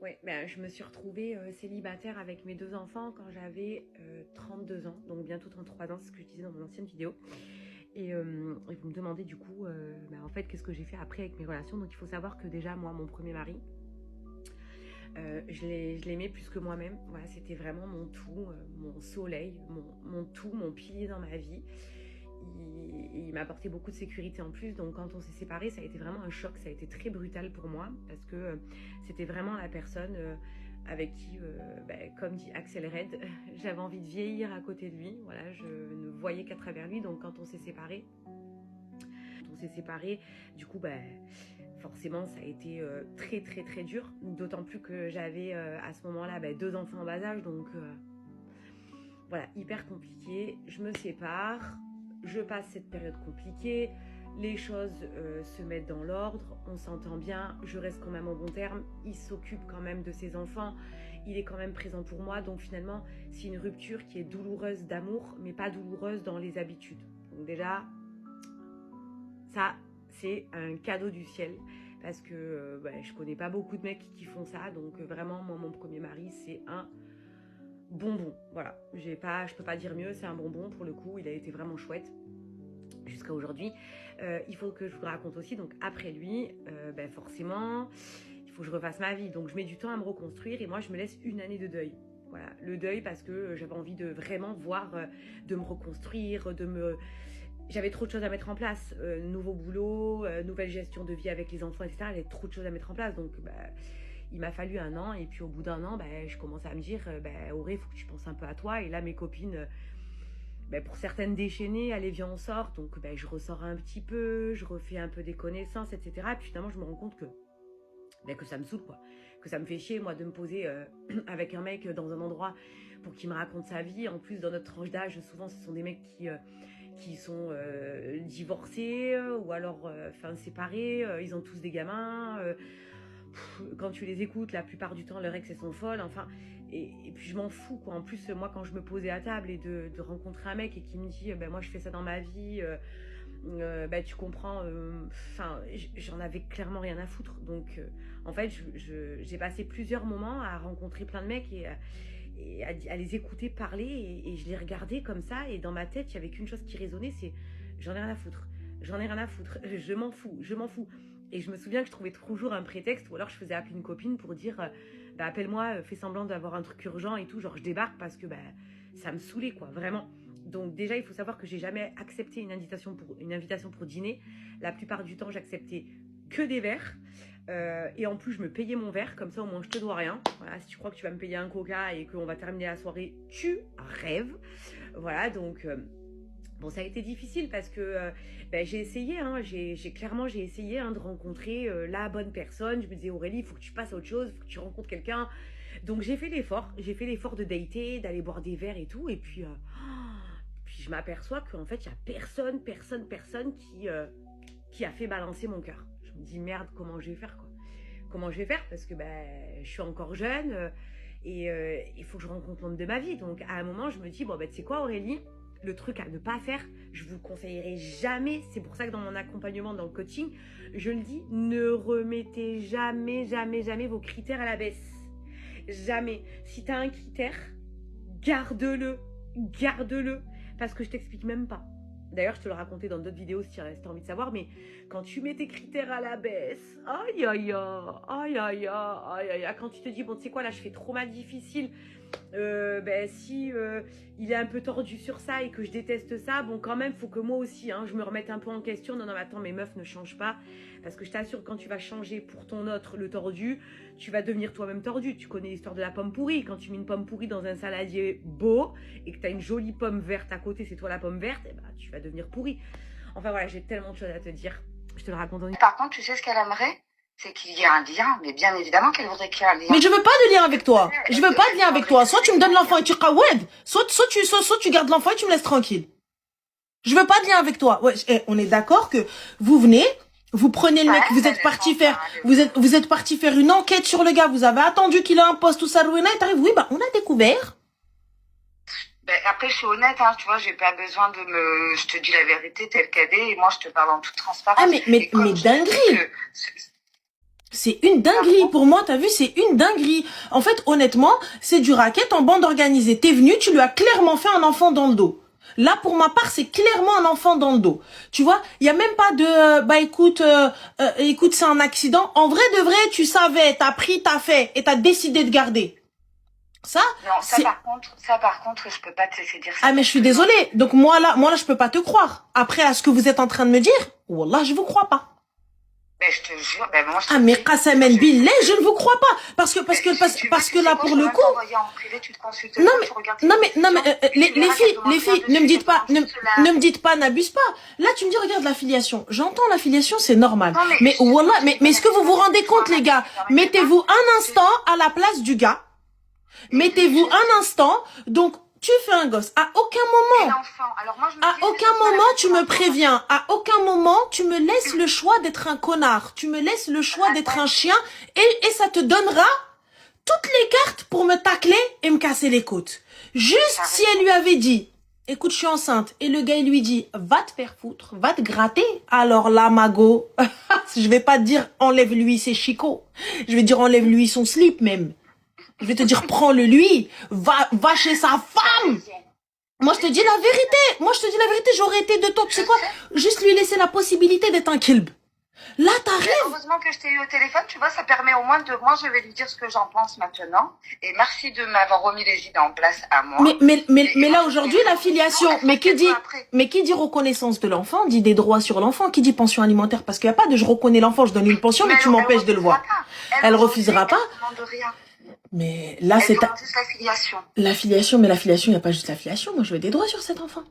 Ouais, ben, je me suis retrouvée célibataire avec mes 2 enfants quand j'avais 32 ans, donc bientôt 33 ans, c'est ce que je disais dans mon ancienne vidéo. Et vous me demandez du coup, ben, en fait, qu'est-ce que j'ai fait après avec mes relations. Donc il faut savoir que déjà, moi, mon premier mari, je l'aimais plus que moi-même. Voilà, c'était vraiment mon tout, mon soleil, mon tout, mon pilier dans ma vie. Il m'a apporté beaucoup de sécurité en plus. Donc quand on s'est séparés, ça a été vraiment un choc. Ça a été très brutal pour moi parce que c'était vraiment la personne avec qui, comme dit Axel Red, j'avais envie de vieillir à côté de lui. Voilà, je ne voyais qu'à travers lui. Donc quand on s'est séparés, du coup, forcément, ça a été très très très dur. D'autant plus que j'avais à ce moment-là 2 enfants en bas âge. Donc voilà, hyper compliqué. Je me sépare, je passe cette période compliquée, les choses se mettent dans l'ordre, on s'entend bien, je reste quand même en bon terme, il s'occupe quand même de ses enfants, il est quand même présent pour moi, donc finalement c'est une rupture qui est douloureuse d'amour, mais pas douloureuse dans les habitudes. Donc déjà, ça c'est un cadeau du ciel, parce que je connais pas beaucoup de mecs qui font ça, donc vraiment moi mon premier mari c'est un bonbon, voilà, je peux pas dire mieux, c'est un bonbon pour le coup, il a été vraiment chouette jusqu'à aujourd'hui. Il faut que je vous raconte aussi, donc après lui, forcément, il faut que je refasse ma vie, donc je mets du temps à me reconstruire et moi je me laisse une année de deuil. Voilà, le deuil parce que j'avais envie de vraiment voir, de me reconstruire, j'avais trop de choses à mettre en place, nouveau boulot, nouvelle gestion de vie avec les enfants, etc. J'avais trop de choses à mettre en place, donc il m'a fallu un an, et puis au bout d'un an, je commençais à me dire, Auré, il faut que tu penses un peu à toi. Et là, mes copines, pour certaines déchaînées, allez, viens, on sort. Donc, je ressors un petit peu, je refais un peu des connaissances, etc. Et puis finalement, je me rends compte que ça me saoule, quoi. Que ça me fait chier, moi, de me poser avec un mec dans un endroit pour qu'il me raconte sa vie. En plus, dans notre tranche d'âge, souvent, ce sont des mecs qui sont divorcés ou alors séparés. Ils ont tous des gamins. Quand tu les écoutes, la plupart du temps, leurs ex, elles sont folles. Enfin, et puis je m'en fous, quoi. En plus, moi, quand je me posais à table et de rencontrer un mec et qui me dit, moi, je fais ça dans ma vie, tu comprends. Enfin, j'en avais clairement rien à foutre. Donc, en fait, j'ai passé plusieurs moments à rencontrer plein de mecs et à les écouter parler et je les regardais comme ça. Et dans ma tête, il y avait qu'une chose qui résonnait, c'est j'en ai rien à foutre. J'en ai rien à foutre. Je m'en fous. Je m'en fous. Et je me souviens que je trouvais toujours un prétexte, ou alors je faisais appeler une copine pour dire appelle-moi, fais semblant d'avoir un truc urgent et tout, genre je débarque parce que ça me saoulait, quoi, vraiment. Donc déjà, il faut savoir que j'ai jamais accepté une invitation pour dîner. La plupart du temps, j'acceptais que des verres. Et en plus, je me payais mon verre, comme ça au moins je te dois rien. Voilà, si tu crois que tu vas me payer un coca et qu'on va terminer la soirée, tu rêves. Voilà, donc bon, ça a été difficile parce que j'ai essayé, j'ai essayé de rencontrer la bonne personne. Je me disais, Aurélie, il faut que tu passes à autre chose, il faut que tu rencontres quelqu'un. Donc j'ai fait l'effort de dater, d'aller boire des verres et tout. Et puis je m'aperçois qu'en fait, il n'y a personne qui a fait balancer mon cœur. Je me dis, merde, comment je vais faire, quoi. Comment je vais faire parce que je suis encore jeune et il faut que je rencontre l'homme de ma vie. Donc à un moment, je me dis, tu sais quoi, Aurélie, le truc à ne pas faire, je vous conseillerais jamais, c'est pour ça que dans mon accompagnement, dans le coaching, je le dis, ne remettez jamais vos critères à la baisse. Jamais. Si tu as un critère, garde-le, parce que je t'explique même pas. D'ailleurs, je te le racontais dans d'autres vidéos si tu as envie de savoir, mais quand tu mets tes critères à la baisse, quand tu te dis, bon, tu sais quoi, là, je fais trop mal difficile, si il est un peu tordu sur ça et que je déteste ça, bon, quand même, faut que moi aussi, je me remette un peu en question. Non, mais attends, mes meufs ne changent pas, parce que je t'assure, quand tu vas changer pour ton autre, le tordu, tu vas devenir toi-même tordu. Tu connais l'histoire de la pomme pourrie. Quand tu mets une pomme pourrie dans un saladier beau et que tu as une jolie pomme verte à côté, c'est toi la pomme verte, tu vas devenir pourri. Enfin voilà, j'ai tellement de choses à te dire. Je te le raconte en... Par contre, tu sais ce qu'elle aimerait? C'est qu'il y ait un lien, mais bien évidemment qu'elle voudrait qu'il y ait un lien. Mais je veux pas de lien avec toi. Je veux pas de lien avec toi. Soit tu me donnes l'enfant et tu qawed, soit tu gardes l'enfant et tu me laisses tranquille. Je veux pas de lien avec toi. Ouais, on est d'accord que vous venez, vous prenez le mec, vous êtes parti faire une enquête sur le gars, vous avez attendu qu'il ait un poste ou ça, et t'arrives, oui, on a découvert. Après, je suis honnête, tu vois, j'ai pas besoin je te dis la vérité telle qu'elle est, et moi, je te parle en toute transparence. Ah, mais dinguerie! C'est une dinguerie. Pour moi, t'as vu, c'est une dinguerie. En fait, honnêtement, c'est du racket en bande organisée. T'es venu, tu lui as clairement fait un enfant dans le dos. Là, pour ma part, c'est clairement un enfant dans le dos. Tu vois, il y a même pas de, écoute, c'est un accident. En vrai de vrai, tu savais, t'as pris, t'as fait, et t'as décidé de garder. Ça, non, ça par contre, je peux pas te laisser dire ça. Ah, mais je suis désolée. Donc, moi là, je peux pas te croire. Après, à ce que vous êtes en train de me dire, wallah, je vous crois pas. Ben, je te jure, ben, moi, ah, mais Qasamen Billah, je ne vous crois pas. Parce que là, pour le coup. Non, mais, les filles, ne me dites pas, ne me dites pas, n'abuse pas. Là, tu me dis, regarde l'affiliation. J'entends l'affiliation, c'est normal. Mais, wallah, mais est-ce que vous vous rendez compte, les gars? Mettez-vous un instant à la place du gars. Mettez-vous un instant, donc tu fais un gosse. À aucun moment, tu me préviens. À aucun moment, tu me laisses le choix d'être un connard. Tu me laisses le choix d'être un chien et ça te donnera toutes les cartes pour me tacler et me casser les côtes. Juste si elle lui avait dit, écoute, je suis enceinte, et le gars il lui dit, va te faire foutre, va te gratter. Alors là, Mago, je vais pas te dire enlève-lui ses chicots. Je vais dire enlève-lui son slip même. Je vais te dire, prends-le lui, va chez sa femme. Moi, je te dis la vérité. J'aurais été de toi. Tu sais quoi? Juste lui laisser la possibilité d'être un kilb. Là, t'arrives. Heureusement que je t'ai eu au téléphone, tu vois, ça permet au moins de... Moi, je vais lui dire ce que j'en pense maintenant. Et merci de m'avoir remis les idées en place à moi. Mais là, aujourd'hui, l'affiliation... Mais qui dit reconnaissance de l'enfant, dit des droits sur l'enfant, qui dit pension alimentaire? Parce qu'il n'y a pas de je reconnais l'enfant, je donne une pension, mais tu m'empêches de le voir. Elle refusera pas. Mais là, c'est l'affiliation, mais l'affiliation, il n'y a pas juste l'affiliation. Moi, je veux des droits sur cet enfant.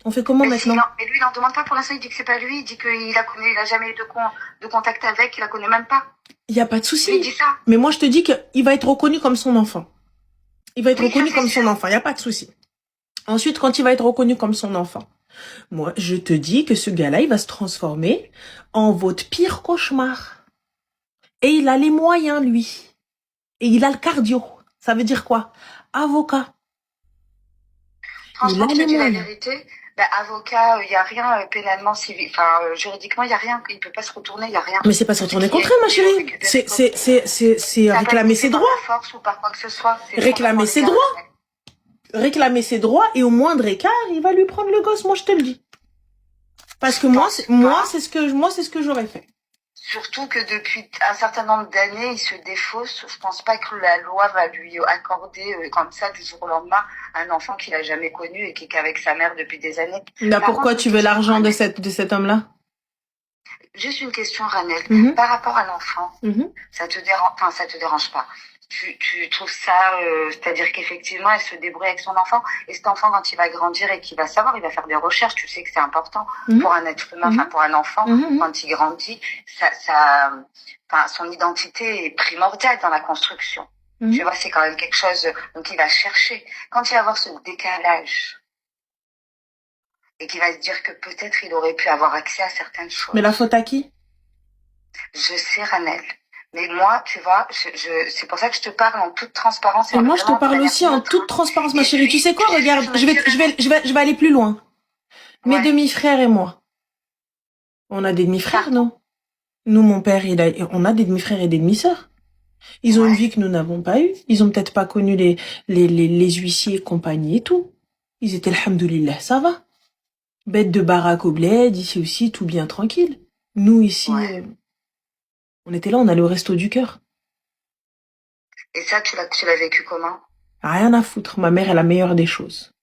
On fait comment maintenant? Mais lui, il n'en demande pas pour l'instant. Il dit que c'est pas lui. Il dit qu'il a jamais eu de contact avec. Il la connaît même pas. Il n'y a pas de souci. Il dit ça. Mais moi, je te dis qu'il va être reconnu comme son enfant. Il va être reconnu comme son enfant. Il n'y a pas de souci. Ensuite, quand il va être reconnu comme son enfant, moi, je te dis que ce gars-là, il va se transformer en votre pire cauchemar. Et il a les moyens, lui. Et il a le cardio. Ça veut dire quoi? Avocat. Franchement, je te dis la vérité. Ben, avocat, il n'y a rien pénalement civil. Enfin, juridiquement, il n'y a rien. Il ne peut pas se retourner, il n'y a rien. Mais c'est pas se retourner contre elle, ma chérie. C'est réclamer ses droits. Force ou par quoi que ce soit. Réclamer ses droits. Réclamer ses droits et au moindre écart, il va lui prendre le gosse. Moi, je te le dis. Parce que moi, c'est ce que j'aurais fait. Surtout que depuis un certain nombre d'années, il se défausse. Je pense pas que la loi va lui accorder comme ça du jour au lendemain un enfant qu'il a jamais connu et qui est qu'avec sa mère depuis des années. Là, pourquoi tu veux l'argent de cet homme-là? Juste une question, Ranel. Par rapport à l'enfant, ça te dérange pas. Tu trouves ça, c'est-à-dire qu'effectivement, elle se débrouille avec son enfant. Et cet enfant, quand il va grandir et qu'il va savoir, il va faire des recherches. Tu sais que c'est important pour un être humain, enfin pour un enfant, quand il grandit, son identité est primordiale dans la construction. Tu vois, c'est quand même quelque chose. Donc il va chercher. Quand il va avoir ce décalage et qu'il va se dire que peut-être il aurait pu avoir accès à certaines choses. Mais la faute à qui? Je sais, Ranel. Mais moi, tu vois, c'est pour ça que je te parle en toute transparence. Et moi, je te parle aussi en toute transparence, ma chérie. Tu sais quoi, regarde, je vais aller plus loin. Mes demi-frères et moi. On a des demi-frères, non? Nous, mon père, on a des demi-frères et des demi-sœurs. Ils ont une vie que nous n'avons pas eue. Ils ont peut-être pas connu les huissiers et compagnie et tout. Ils étaient, alhamdoulilah, ça va. Bête de baraque au bled, ici aussi, tout bien tranquille. Nous, ici, on était là, on allait au resto du cœur. Et ça, tu l'as vécu comment? Rien à foutre. Ma mère est la meilleure des choses.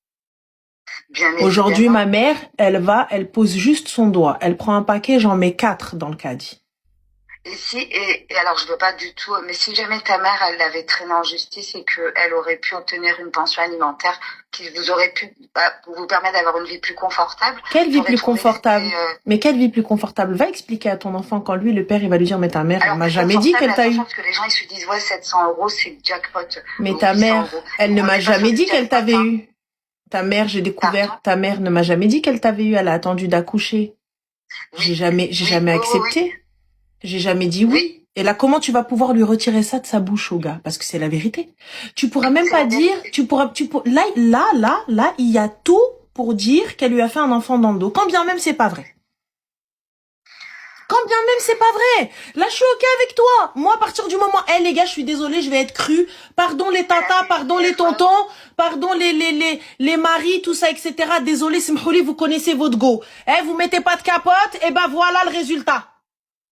Bien aujourd'hui, ma mère, elle pose juste son doigt. Elle prend un paquet, j'en mets 4 dans le caddie. Et alors, je veux pas du tout, mais si jamais ta mère, elle l'avait traîné en justice et qu'elle aurait pu obtenir une pension alimentaire qui vous aurait pu vous permettre d'avoir une vie plus confortable. Quelle vie plus confortable? Mais quelle vie plus confortable? Va expliquer à ton enfant quand lui, le père, il va lui dire, mais ta mère, elle m'a jamais dit qu'elle t'a eu. Parce que les gens, ils se disent, ouais, 700 €, c'est jackpot. Mais ta mère, elle ne m'a jamais dit qu'elle t'avait eu. Ta mère, j'ai découvert, ta mère ne m'a jamais dit qu'elle t'avait eu. Elle a attendu d'accoucher. J'ai jamais accepté. J'ai jamais dit oui. Et là, comment tu vas pouvoir lui retirer ça de sa bouche au gars? Parce que c'est la vérité. Tu pourras même pas dire, là, il y a tout pour dire qu'elle lui a fait un enfant dans le dos. Quand bien même c'est pas vrai. Quand bien même c'est pas vrai. Là, je suis ok avec toi. Moi, à partir du moment, les gars, je suis désolée, je vais être crue. Pardon les tatas, pardon les tontons, pardon les maris, tout ça, etc. Désolée, Simhouli, vous connaissez votre go. Vous mettez pas de capote, et ben voilà le résultat.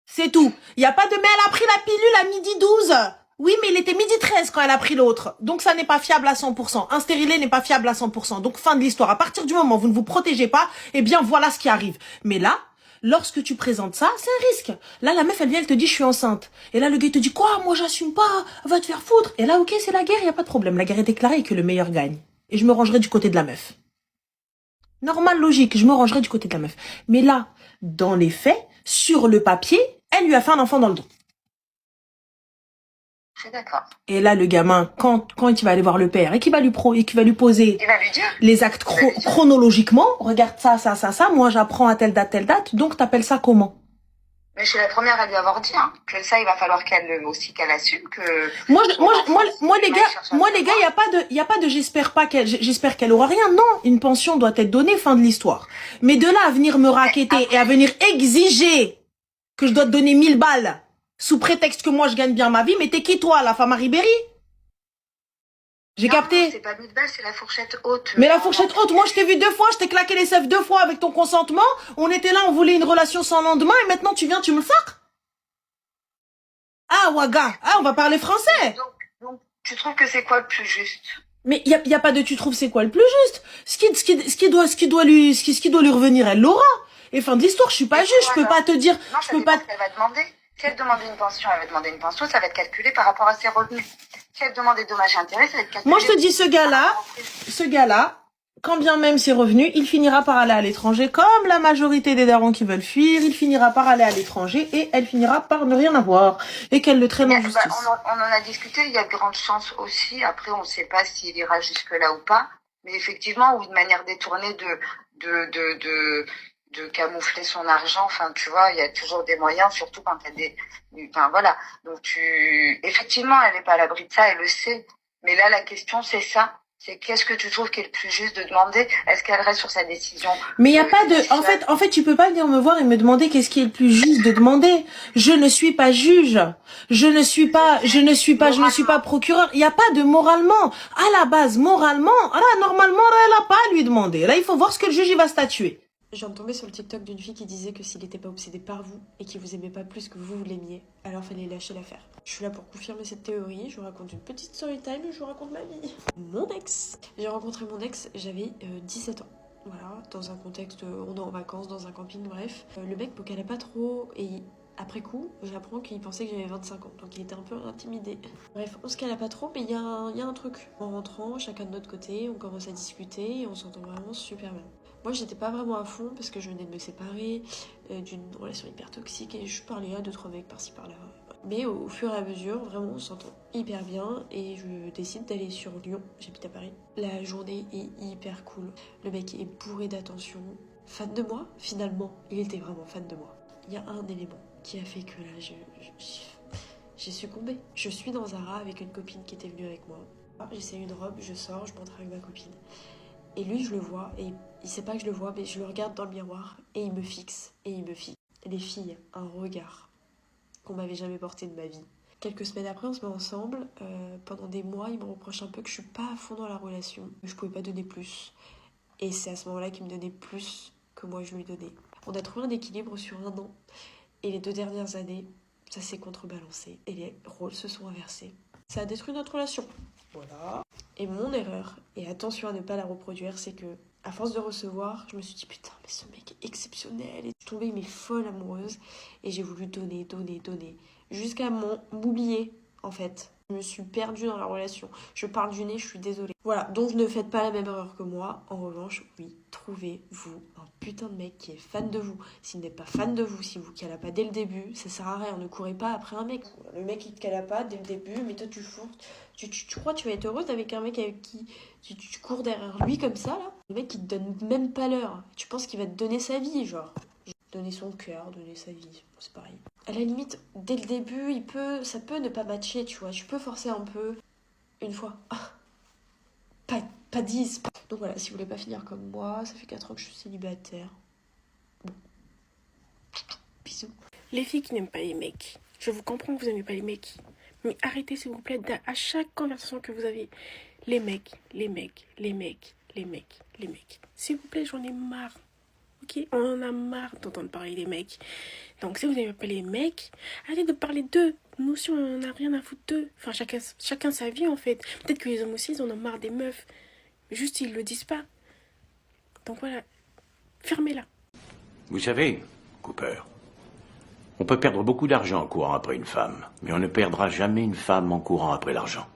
C'est tout. Il y a pas de mais elle a pris la pilule à midi 12. Oui, mais il était midi 13 quand elle a pris l'autre. Donc ça n'est pas fiable à 100%. Un stérilet n'est pas fiable à 100%. Donc fin de l'histoire. À partir du moment où vous ne vous protégez pas, eh bien voilà ce qui arrive. Mais là, lorsque tu présentes ça, c'est un risque. Là, la meuf, elle vient, elle te dit, je suis enceinte. Et là, le gars, il te dit, quoi, moi, j'assume pas, va te faire foutre. Et là, ok, c'est la guerre, il n'y a pas de problème. La guerre est déclarée et que le meilleur gagne. Et je me rangerai du côté de la meuf. Normal, logique, je me rangerai du côté de la meuf. Mais là, dans les faits, sur le papier, elle lui a fait un enfant dans le dos. Je suis d'accord. Et là, le gamin, quand il va aller voir le père et qu'il va lui poser il va lui dire. Les actes chronologiquement, regarde ça, moi j'apprends à telle date, donc t'appelles ça comment? Mais je suis la première à lui avoir dit, hein, que ça, il va falloir qu'elle assume que. Moi les gars, y a pas de j'espère qu'elle aura rien. Non, une pension doit être donnée, fin de l'histoire. Mais de là à venir me raqueter et à venir exiger que je dois te donner 1000 balles sous prétexte que moi je gagne bien ma vie, mais t'es qui toi, la femme à Ribéry? J'ai capté. C'est pas 1000 balles, c'est la fourchette haute. Mais la fourchette haute, moi je t'ai vu 2 fois, je t'ai claqué les seufs 2 fois avec ton consentement. On était là, on voulait une relation sans lendemain et maintenant tu viens, tu me le sacres. Ah Waga, on va parler français. Donc tu trouves que c'est quoi le plus juste? Mais y a pas de tu trouves c'est quoi le plus juste. Ce qui doit lui revenir, elle l'aura. Et fin de l'histoire, je suis pas juge, je peux pas te dire. Non, je peux pas. Elle va demander. Si elle demande une pension, elle va demander une pension, ça va être calculé par rapport à ses revenus. Si elle demande des dommages et intérêts, ça va être calculé. Moi, je te dis, ce gars-là, quand bien même ses revenus, il finira par aller à l'étranger, comme la majorité des darons qui veulent fuir, il finira par aller à l'étranger et elle finira par ne rien avoir et qu'elle le traîne en justice. On en a discuté, il y a de grandes chances aussi. Après, on ne sait pas s'il ira jusque-là ou pas. Mais effectivement, ou une manière détournée de camoufler son argent, enfin tu vois, il y a toujours des moyens, surtout quand il y a enfin voilà, donc effectivement elle n'est pas à l'abri de ça, elle le sait, mais là la question c'est ça, c'est qu'est-ce que tu trouves qui est le plus juste de demander, est-ce qu'elle reste sur sa décision? Mais il y a pas de, en fait tu peux pas venir me voir et me demander qu'est-ce qui est le plus juste de demander. Je ne suis pas juge, je ne suis pas procureur, il y a pas de moralement. À la base, moralement, là normalement elle a pas à lui demander. Là il faut voir ce que le juge il va statuer. Je viens de tomber sur le TikTok d'une fille qui disait que s'il n'était pas obsédé par vous et qu'il vous aimait pas plus que vous l'aimiez, alors fallait lâcher l'affaire. Je suis là pour confirmer cette théorie, je vous raconte une petite story time, je vous raconte ma vie. Mon ex. J'ai rencontré mon ex, j'avais 17 ans. Voilà, dans un contexte, on est en vacances, dans un camping, bref. Le mec me calait pas trop et après coup, j'apprends qu'il pensait que j'avais 25 ans, donc il était un peu intimidé. Bref, on se calait pas trop, mais il y a un truc. En rentrant, chacun de notre côté, on commence à discuter et on s'entend vraiment super bien. Moi, j'étais pas vraiment à fond parce que je venais de me séparer d'une relation hyper toxique et je parlais à 2-3 mecs par-ci par-là. Mais au fur et à mesure, vraiment, on s'entend hyper bien et je décide d'aller sur Lyon. J'habite à Paris. La journée est hyper cool. Le mec est bourré d'attention. Fan de moi, finalement. Il était vraiment fan de moi. Il y a un élément qui a fait que là, j'ai succombé. Je suis dans Zara avec une copine qui était venue avec moi. J'essaie une robe, je sors, je montre avec ma copine. Et lui, je le vois, et il sait pas que je le vois, mais je le regarde dans le miroir, et il me fixe, Les filles, un regard qu'on m'avait jamais porté de ma vie. Quelques semaines après, on se met ensemble. Pendant des mois, il me reproche un peu que je suis pas à fond dans la relation, que je pouvais pas donner plus. Et c'est à ce moment-là qu'il me donnait plus que moi je lui donnais. On a trouvé un équilibre sur 1 an, et les 2 dernières années, ça s'est contrebalancé, et les rôles se sont inversés. Ça a détruit notre relation. Voilà. Et mon erreur, et attention à ne pas la reproduire, c'est que à force de recevoir, je me suis dit putain mais ce mec est exceptionnel. Et je suis tombée mais folle amoureuse et j'ai voulu donner, jusqu'à m'oublier en fait. Je me suis perdue dans la relation. Je parle du nez, je suis désolée. Voilà, donc ne faites pas la même erreur que moi. En revanche, oui, trouvez-vous un putain de mec qui est fan de vous. S'il n'est pas fan de vous, si vous ne calez pas dès le début, ça sert à rien. Ne courez pas après un mec. Le mec il te cale pas dès le début, mais toi tu fourtes. Tu crois que tu vas être heureuse avec un mec avec qui tu cours derrière lui comme ça là? Le mec il te donne même pas l'heure. Tu penses qu'il va te donner sa vie, genre. Donner son cœur, donner sa vie, c'est pareil. À la limite, dès le début, ça peut ne pas matcher, tu vois. Tu peux forcer un peu, une fois. Pas 10. Donc voilà, si vous voulez pas finir comme moi, ça fait 4 ans que je suis célibataire. Bon. Bisous. Les filles qui n'aiment pas les mecs, je vous comprends que vous n'aimez pas les mecs, mais arrêtez s'il vous plaît à chaque conversation que vous avez, les mecs, les mecs, les mecs, les mecs, les mecs. S'il vous plaît, j'en ai marre. Ok, on en a marre d'entendre parler des mecs. Donc si vous n'aimez pas les mecs, arrêtez de parler d'eux. Nous aussi, on n'a rien à foutre d'eux. Enfin, chacun sa vie en fait. Peut-être que les hommes aussi, ils en ont marre des meufs. Mais juste, ils le disent pas. Donc voilà, fermez-la. Vous savez, Cooper, on peut perdre beaucoup d'argent en courant après une femme, mais on ne perdra jamais une femme en courant après l'argent.